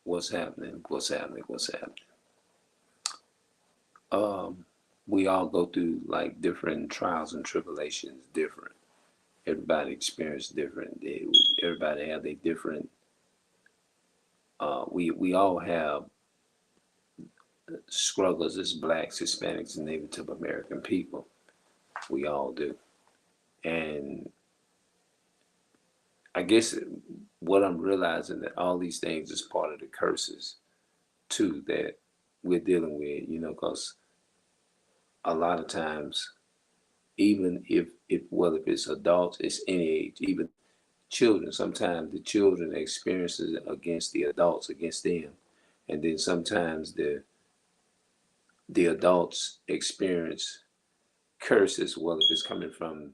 What's happening? What's happening? What's happening? Um, we all go through like different trials and tribulations, different. Everybody experience different. Everybody have a different. We all have struggles as blacks, Hispanics, and Native American people. We all do. And I guess what I'm realizing that all these things is part of the curses too that we're dealing with. Because a lot of times, even if it's adults, it's any age, even children. Sometimes the children experiences against the adults, against them, and then sometimes the adults experience curses. Well, if it's coming from,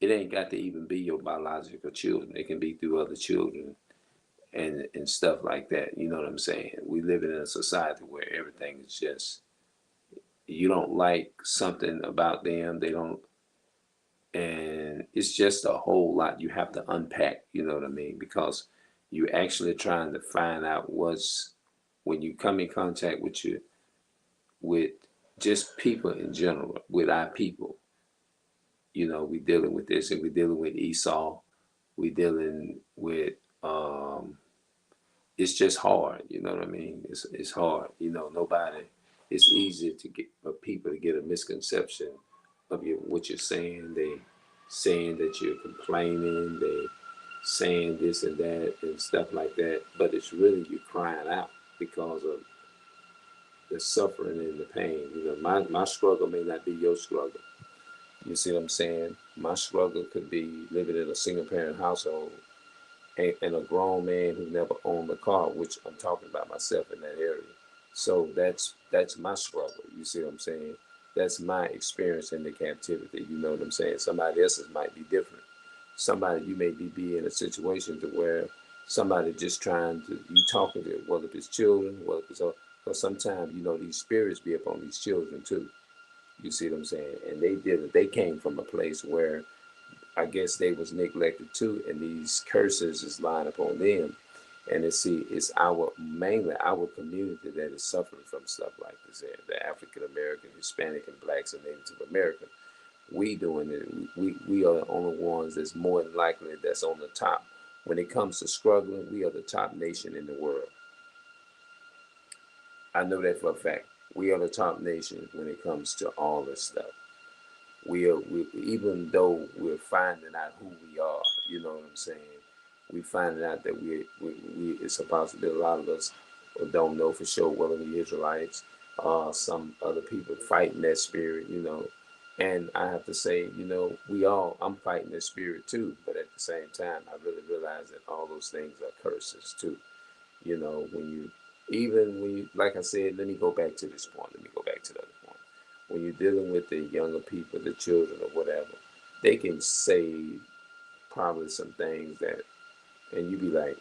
it ain't got to even be your biological children. It can be through other children and stuff like that. You know what I'm saying? We live in a society where everything is just, you don't like something about them, they don't, and it's just a whole lot you have to unpack. You know what I mean? Because you actually trying to find out what's, when you come in contact with just people in general, with our people. We dealing with this, and we dealing with Esau. We dealing with it's just hard. You know what I mean? It's hard. Nobody. It's easy to get for people to get a misconception of what you're saying. They saying that you're complaining. They saying this and that and stuff like that. But it's really you crying out because of the suffering and the pain. My struggle may not be your struggle. You see what I'm saying? My struggle could be living in a single parent household and a grown man who never owned a car, which I'm talking about myself in that area. So that's my struggle. You see what I'm saying? That's my experience in the captivity. You know what I'm saying? Somebody else's might be different. Somebody, you may be in a situation to where somebody just trying to, you talking to, whether it's children, whether it's, because sometimes these spirits be upon these children too. You see what I'm saying? And they came from a place where I guess they was neglected too, and these curses is lying upon them. And it's our, mainly our community that is suffering from stuff like this. The African American, Hispanic, and blacks and Native American. We doing it. We are the only ones that's more than likely that's on the top. When it comes to struggling, we are the top nation in the world. I know that for a fact. We are the top nation when it comes to all this stuff. Even though we're finding out who we are, you know what I'm saying? We finding out that it's a possibility a lot of us don't know for sure whether we Israelites, some other people fighting that spirit. And I have to say, I'm fighting that spirit too, but at the same time, I really realize that all those things are curses too. When you, like I said, let me go back to this point. Let me go back to the other point. When you're dealing with the younger people, the children or whatever, they can say probably some things that, and you be like,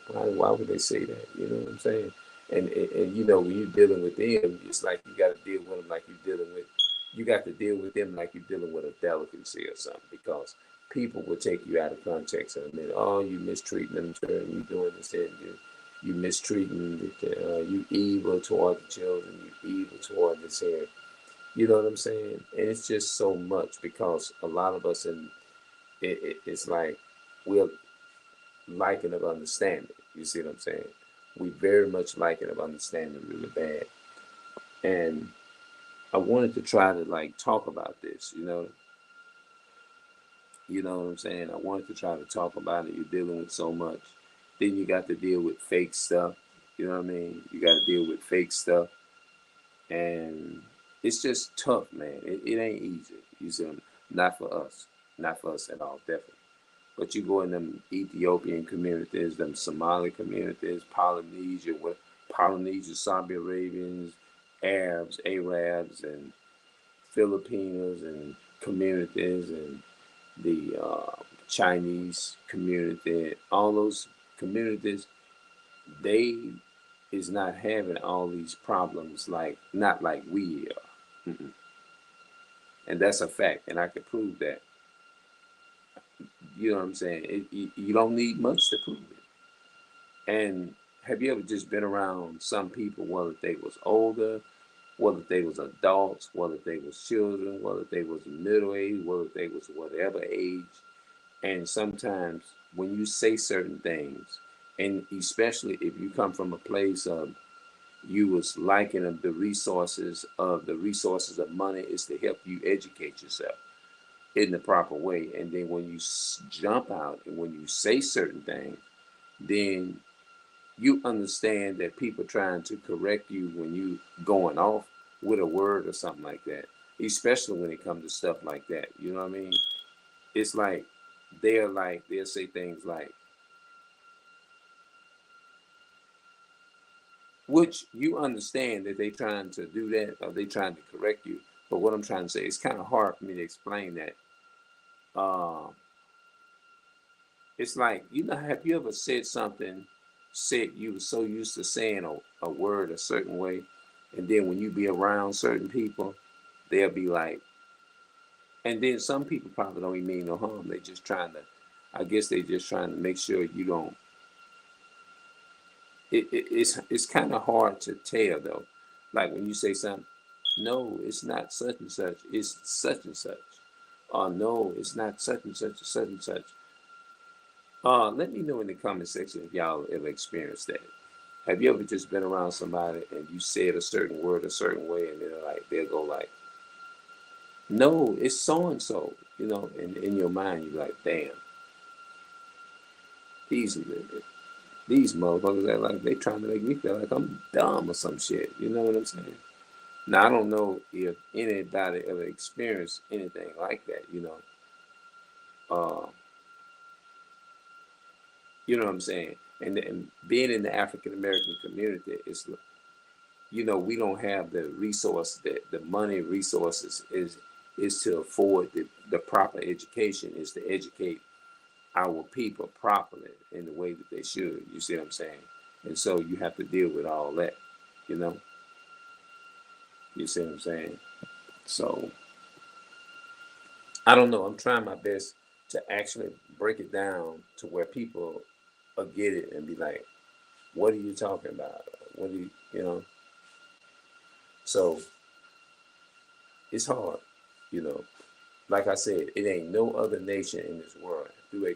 why would they say that? You know what I'm saying? And when you're dealing with them, it's like you got to deal with them like you're dealing with, you got to deal with them like you're dealing with a delicacy or something, because people will take you out of context and admit, oh, you mistreating them, you doing this and you mistreating, you evil toward the children, you evil toward this here. You know what I'm saying? And it's just so much because a lot of us, it's like we're liking of understanding. You see what I'm saying? We very much like it of understanding really bad. And I wanted to try to like talk about this, you know what I'm saying? I wanted to try to talk about it. You're dealing with so much. Then you got to deal with fake stuff. You know what I mean? You got to deal with fake stuff. And it's just tough, man. It ain't easy. You see, not for us. Not for us at all, definitely. But you go in them Ethiopian communities, them Somali communities, Polynesia, Saudi Arabians, Arabs, and Filipinos and communities, and the Chinese community, all those communities, they is not having all these problems like, not like we are. And that's a fact, and I could prove that. You know what I'm saying? You don't need much to prove it. And have you ever just been around some people, whether they was older, whether they was adults, whether they was children, whether they was middle age, whether they was whatever age, and sometimes when you say certain things, and especially if you come from a place of you was liking of the resources of money is to help you educate yourself in the proper way, and then when you jump out and when you say certain things, then you understand that people trying to correct you when you going off with a word or something like that, especially when it comes to stuff like that. You know what I mean? It's like they'll say things like, which you understand that they trying to do that or they trying to correct you. But what I'm trying to say, it's kind of hard for me to explain that. Uh, it's like, have you ever said something, said you were so used to saying a word a certain way, and then when you be around certain people, they'll be like, and then some people probably don't even mean no harm. They just trying to, I guess they just trying to make sure you don't. It's kind of hard to tell though. Like when you say something, no, it's not such and such. It's such and such. No, it's not such and such or such and such. Let me know in the comment section if y'all ever experienced that. Have you ever just been around somebody and you said a certain word a certain way, and they're like, they'll go like, no, it's so and so, and in your mind you're like, damn, these these motherfuckers are like they trying to make me feel like I'm dumb or some shit. You know what I'm saying? Now I don't know if anybody ever experienced anything like that. Uh, you know what I'm saying? And being in the African American community, we don't have the resource that the money resources is to afford the proper education, is to educate our people properly in the way that they should. You see what I'm saying? And so you have to deal with all that, you know. You see what I'm saying? So I don't know. I'm trying my best to actually break it down to where people will get it and be like, "What are you talking about? What do you?" So it's hard, you know. Like I said, it ain't no other nation in this world through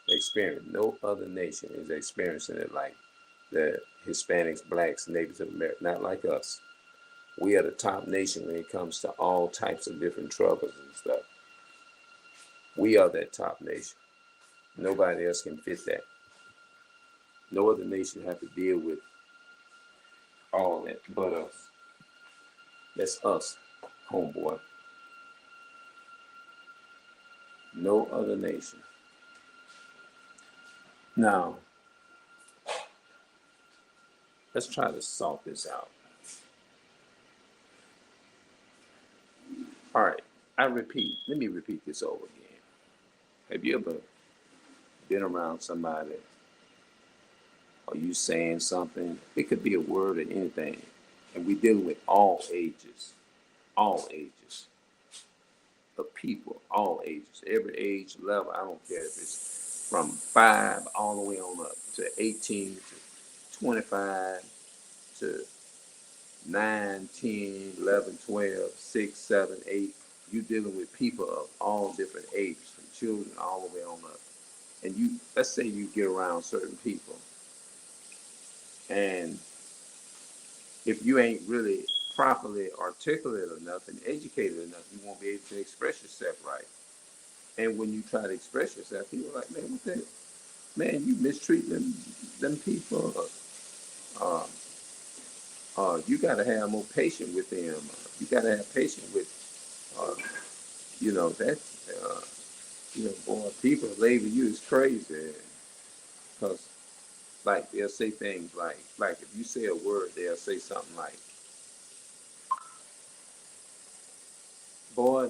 experience. No other nation is experiencing it like the Hispanics, blacks, Native Americans. Not like us. We are the top nation when it comes to all types of different troubles and stuff. We are that top nation. Nobody else can fit that. No other nation have to deal with all that but us. That's us, homeboy. No other nation. Now, let's try to sort this out. All right. Let me repeat this over again. Have you ever been around somebody or you saying something? It could be a word or anything. And we deal with all ages of people, all ages, every age level. I don't care if it's from 5 all the way on up to 18 to 25 to 9, 10, 11, 12, 6, 7, 8. You dealing with people of all different ages, from children all the way on up. And let's say you get around certain people, and if you ain't really properly articulate enough and educated enough, you won't be able to express yourself right. And when you try to express yourself, people are like, man, what the, man, you mistreat them people. Uh, you got to have more patience with them. You got to have patience with, uh, that, uh, boy, people label you as crazy. Because, like, they'll say things like if you say a word, they'll say something like, boy,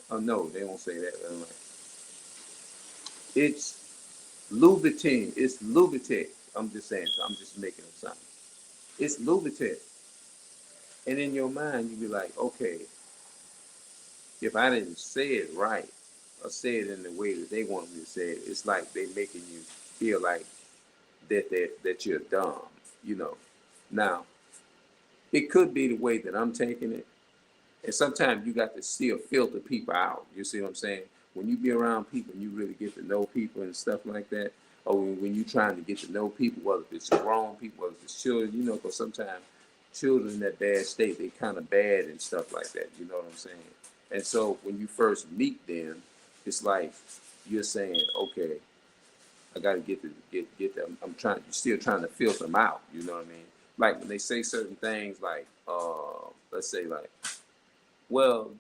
oh, no, they won't say that. They're like, it's Louboutin. It's Louboutin. I'm just saying, so I'm just making up something. It's Louboutin. And in your mind, you be like, okay, if I didn't say it right or say it in the way that they want me to say it, it's like they making you feel like that you're dumb. you know. Now, it could be the way that I'm taking it. And sometimes you got to still filter people out. You see what I'm saying? When you be around people and you really get to know people and stuff like that, or when you're trying to get to know people, whether it's grown people, whether it's children, you know, because sometimes children in that bad state, they kind of bad and stuff like that. You know what I'm saying? And so when you first meet them, it's like you're saying, okay, I got to get them. I'm trying. You're still trying to filter them out. You know what I mean? Like when they say certain things, like let's say like, well,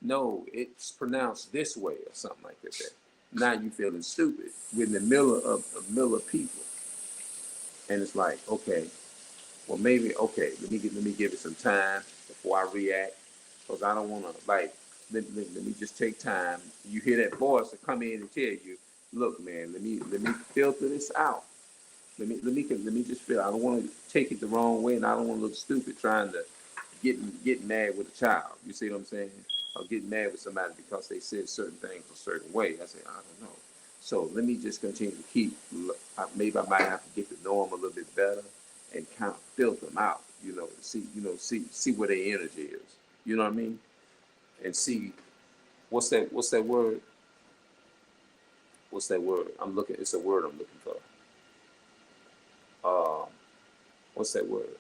no, it's pronounced this way or something like that. Now you feeling stupid. We're in the middle of people, and it's like, okay, well maybe okay, let me give it some time before I react, because I don't want to like let me just take time. You hear that voice to come in and tell you, look, man, let me filter this out. Let me just feel. I don't want to take it the wrong way, and I don't want to look stupid trying to get mad with a child. You see what I'm saying? Or get mad with somebody because they said certain things a certain way. I say, I don't know. So let me just continue to keep. Maybe I might have to get to know them a little bit better and kind of filter them out. See where their energy is. You know what I mean? And see what's that word? What's that word? I'm looking. It's a word I'm looking for. Um, what's that word?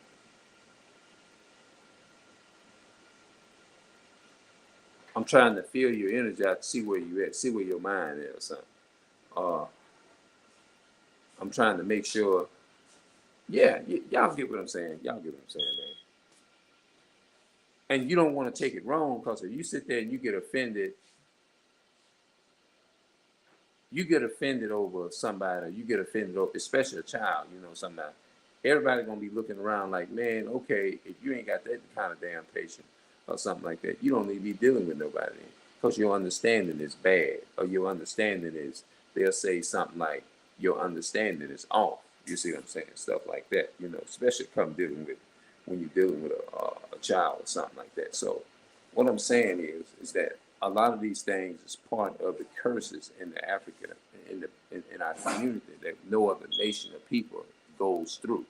I'm trying to feel your energy out to see where you at, see where your mind is or something. Uh, I'm trying to make sure. Yeah, y'all get what I'm saying. Y'all get what I'm saying, man. And you don't want to take it wrong, because if you sit there and you get offended over somebody, or you get offended over, especially a child, you know, somebody. Everybody gonna be looking around like, man, okay, if you ain't got that kind of damn patience or something like that, you don't need to be dealing with nobody, because your understanding is bad, or your understanding is, they'll say something like, your understanding is off. You see what I'm saying? Stuff like that, you know, especially come dealing with when you're dealing with a child or something like that. So what I'm saying is that a lot of these things is part of the curses in the Africa, in our community, that no other nation of people goes through.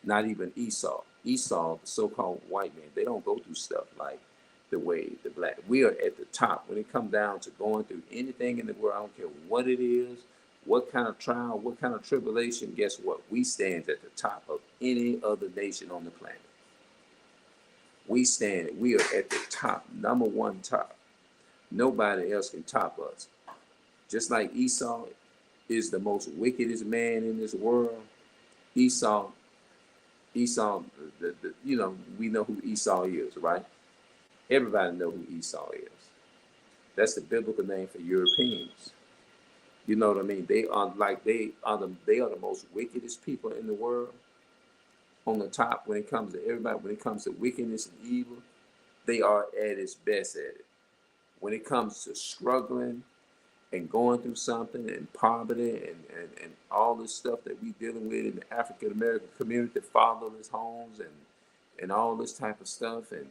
Not even Esau. Esau, the so-called white man, they don't go through stuff like the way the black. We are at the top when it comes down to going through anything in the world. I don't care what it is, what kind of trial, what kind of tribulation. Guess what? We stand at the top of any other nation on the planet. We are at the top, number one top. Nobody else can top us. Just like Esau is the most wickedest man in this world. Esau, Esau, we know who Esau is, right? Everybody know who Esau is. That's the biblical name for Europeans. You know what I mean? They are the most wickedest people in the world. On the top, when it comes to everybody, when it comes to wickedness and evil, they are at its best at it. When it comes to struggling and going through something and poverty and all this stuff that we dealing with in the African American community, fatherless homes and all this type of stuff, and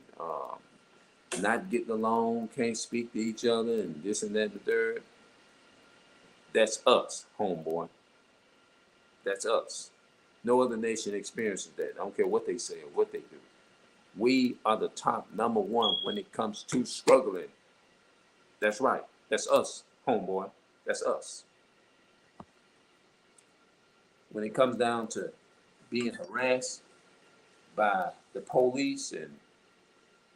not getting along, can't speak to each other, and this and that and the third. That's us, homeboy. That's us. No other nation experiences that. I don't care what they say or what they do. We are the top number one when it comes to struggling. That's right. That's us, homeboy. That's us. When it comes down to being harassed by the police, and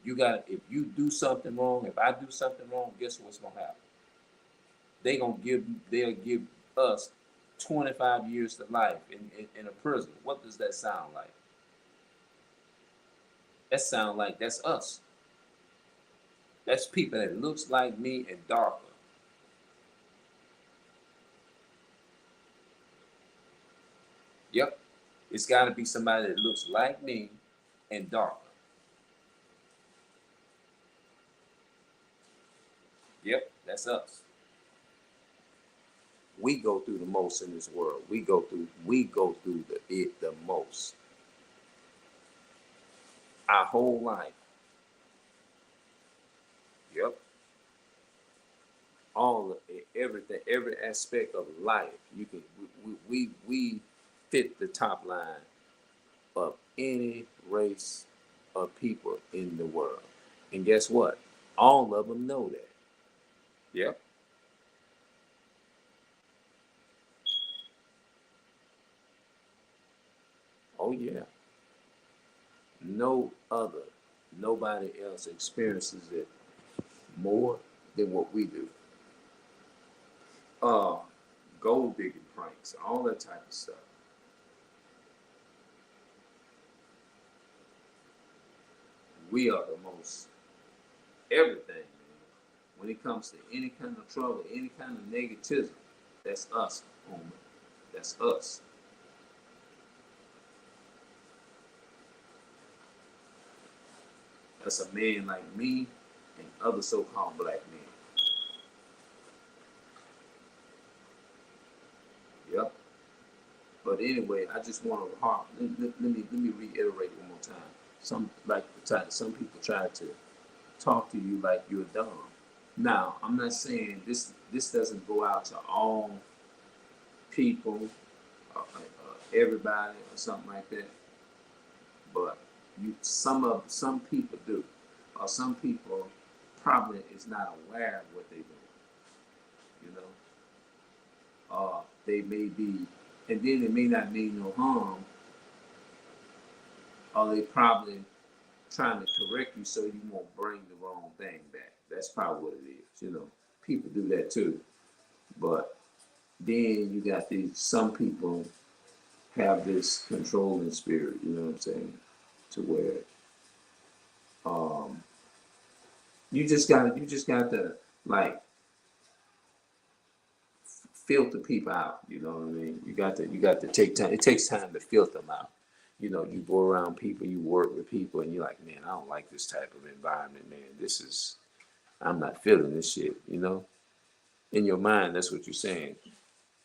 if you do something wrong, if I do something wrong, guess what's gonna happen? They'll give us 25 years to life in a prison. What does that sound like? That sounds like that's us. That's people that looks like me and darker. Yep. It's got to be somebody that looks like me and darker. Yep, that's us. We go through the most in this world. We go through the most. Our whole life. Yep. All of it, everything, every aspect of life. You can we fit the top line of any race of people in the world. And guess what? All of them know that. Yep. Oh yeah. No other, nobody else experiences it more than what we do. Uh, Gold digging pranks, all that type of stuff. We are the most everything, man. When it comes to any kind of trouble, any kind of negativism, that's us, homie. That's us. That's a man like me and other so-called black men. Yep. But anyway, I just want to harp. Let me reiterate one more time. Some people try to talk to you like you're dumb. Now, I'm not saying this doesn't go out to all people, everybody, or something like that. But some people do, or some people probably is not aware of what they're doing. You know, they may be, and then it may not mean no harm, or they probably trying to correct you so you won't bring the wrong thing back. That's probably what it is. You know, people do that too. But then you got these, some people have this controlling spirit, you know what I'm saying? To where um you just got to like filter people out, you know what I mean? You got to take time. It takes time to filter them out. You know, you go around people, you work with people, and you're like, man, I don't like this type of environment, man. I'm not feeling this shit, you know? In your mind, that's what you're saying.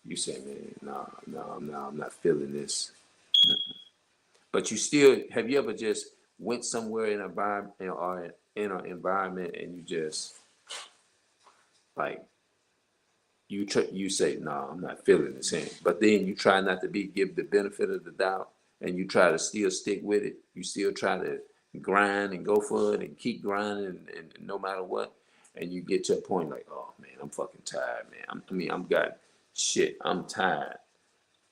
You say, man, no, no, no, I'm not feeling this. But you still, have you ever just went somewhere in an environment or in an environment and you just like you say, no, I'm not feeling the same. But then you try not to give the benefit of the doubt, and you try to still stick with it. You still try to grind and go for it and keep grinding and no matter what. And you get to a point like, oh man, I'm fucking tired, man. I'm got shit. I'm tired.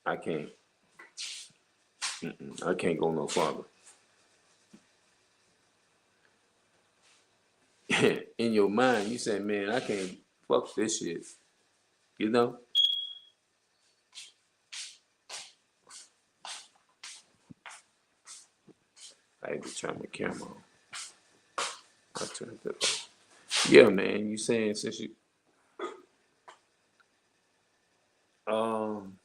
I can't. I can't go no farther. In your mind, you say, man, I can't fuck this shit. You know? I had to turn my camera on. I turned it off. Yeah, man, you saying since you um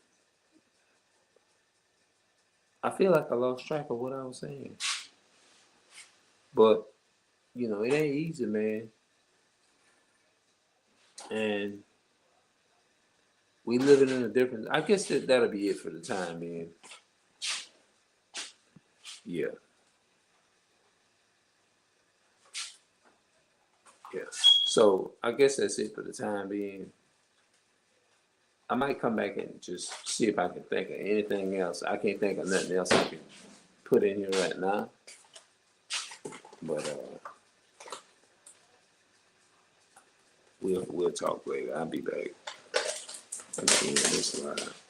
I feel like I lost track of what I was saying. But, you know, it ain't easy, man. And we living in a different, I guess that'll be it for the time being. Yeah, yeah. So I guess that's it for the time being. I might come back and just see if I can think of anything else. I can't think of nothing else I can put in here right now. But we'll talk later. I'll be back. Let me end this live.